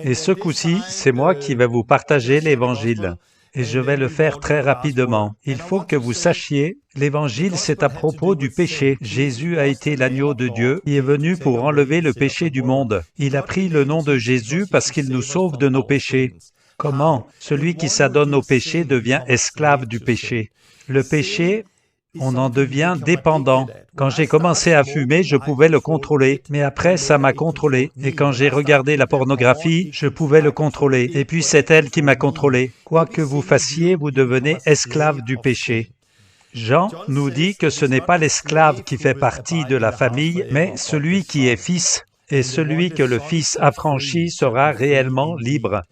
Et ce coup-ci, c'est moi qui vais vous partager l'Évangile. Et je vais le faire très rapidement. Il faut que vous sachiez, l'Évangile c'est à propos du péché. Jésus a été l'agneau de Dieu qui est venu pour enlever le péché du monde. Il a pris le nom de Jésus parce qu'il nous sauve de nos péchés. Comment? Celui qui s'adonne au péché devient esclave du péché. Le péché, on en devient dépendant. Quand j'ai commencé à fumer, je pouvais le contrôler, mais après, ça m'a contrôlé. Et quand j'ai regardé la pornographie, je pouvais le contrôler. Et puis c'est elle qui m'a contrôlé. Quoi que vous fassiez, vous devenez esclave du péché. Jean nous dit que ce n'est pas l'esclave qui fait partie de la famille, mais celui qui est fils. Et celui que le Fils affranchit sera réellement libre.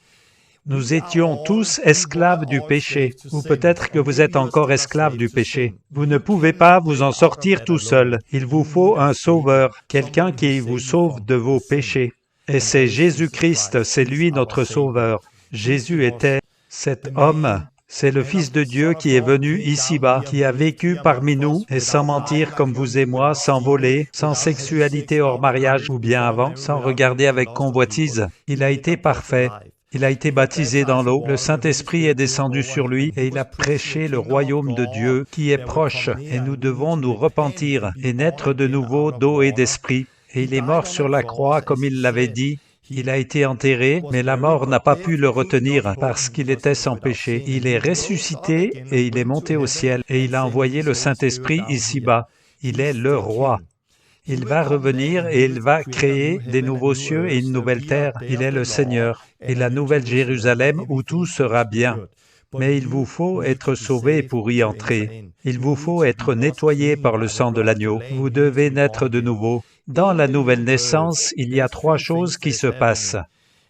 Nous étions tous esclaves du péché, ou peut-être que vous êtes encore esclaves du péché. Vous ne pouvez pas vous en sortir tout seul. Il vous faut un sauveur, quelqu'un qui vous sauve de vos péchés. Et c'est Jésus-Christ, c'est lui notre sauveur. Jésus était cet homme. C'est le Fils de Dieu qui est venu ici-bas, qui a vécu parmi nous, et sans mentir comme vous et moi, sans voler, sans sexualité hors mariage, ou bien avant, sans regarder avec convoitise. Il a été parfait. Il a été baptisé dans l'eau, le Saint-Esprit est descendu sur lui et il a prêché le royaume de Dieu qui est proche et nous devons nous repentir et naître de nouveau d'eau et d'esprit. Et il est mort sur la croix comme il l'avait dit. Il a été enterré, mais la mort n'a pas pu le retenir parce qu'il était sans péché. Il est ressuscité et il est monté au ciel et il a envoyé le Saint-Esprit ici-bas. Il est le roi. Il va revenir et il va créer des nouveaux cieux et une nouvelle terre. Il est le Seigneur et la nouvelle Jérusalem où tout sera bien. Mais il vous faut être sauvé pour y entrer. Il vous faut être nettoyé par le sang de l'agneau. Vous devez naître de nouveau. Dans la nouvelle naissance, il y a 3 choses qui se passent.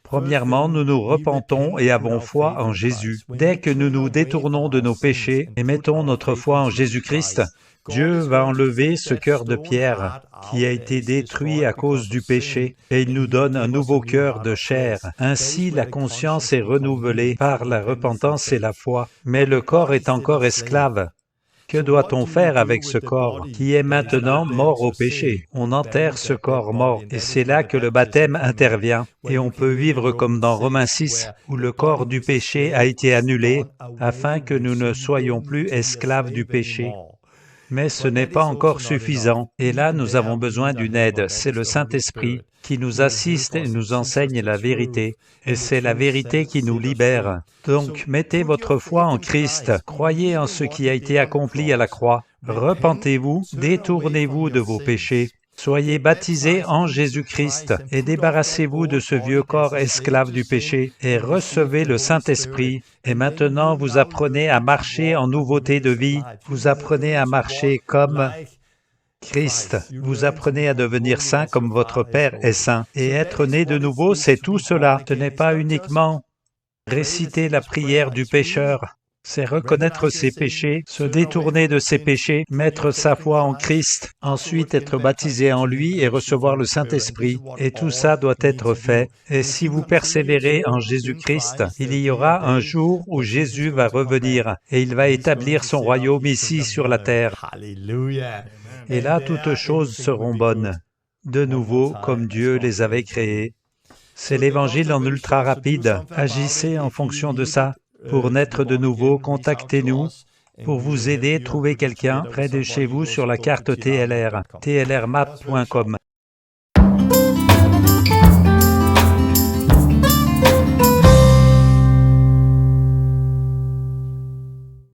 Premièrement, nous nous repentons et avons foi en Jésus. Dès que nous nous détournons de nos péchés et mettons notre foi en Jésus-Christ, Dieu va enlever ce cœur de pierre qui a été détruit à cause du péché et il nous donne un nouveau cœur de chair. Ainsi, la conscience est renouvelée par la repentance et la foi. Mais le corps est encore esclave. Que doit-on faire avec ce corps qui est maintenant mort au péché? On enterre ce corps mort et c'est là que le baptême intervient. Et on peut vivre comme dans Romains 6 où le corps du péché a été annulé afin que nous ne soyons plus esclaves du péché. Mais ce n'est pas encore suffisant, et là nous avons besoin d'une aide, c'est le Saint-Esprit qui nous assiste et nous enseigne la vérité, et c'est la vérité qui nous libère. Donc mettez votre foi en Christ, croyez en ce qui a été accompli à la croix, repentez-vous, détournez-vous de vos péchés. Soyez baptisés en Jésus-Christ et débarrassez-vous de ce vieux corps esclave du péché et recevez le Saint-Esprit. Et maintenant, vous apprenez à marcher en nouveauté de vie. Vous apprenez à marcher comme Christ. Vous apprenez à devenir saint comme votre Père est saint. Et être né de nouveau, c'est tout cela. Ce n'est pas uniquement réciter la prière du pécheur. C'est reconnaître ses péchés, se détourner de ses péchés, mettre sa foi en Christ, ensuite être baptisé en lui et recevoir le Saint-Esprit. Et tout ça doit être fait. Et si vous persévérez en Jésus-Christ, il y aura un jour où Jésus va revenir et il va établir son royaume ici sur la terre. Et là, toutes choses seront bonnes, de nouveau comme Dieu les avait créées. C'est l'Évangile en ultra rapide. Agissez en fonction de ça. Pour naître de nouveau, contactez-nous. Pour vous aider, trouvez quelqu'un près de chez vous sur la carte TLR, tlrmap.com.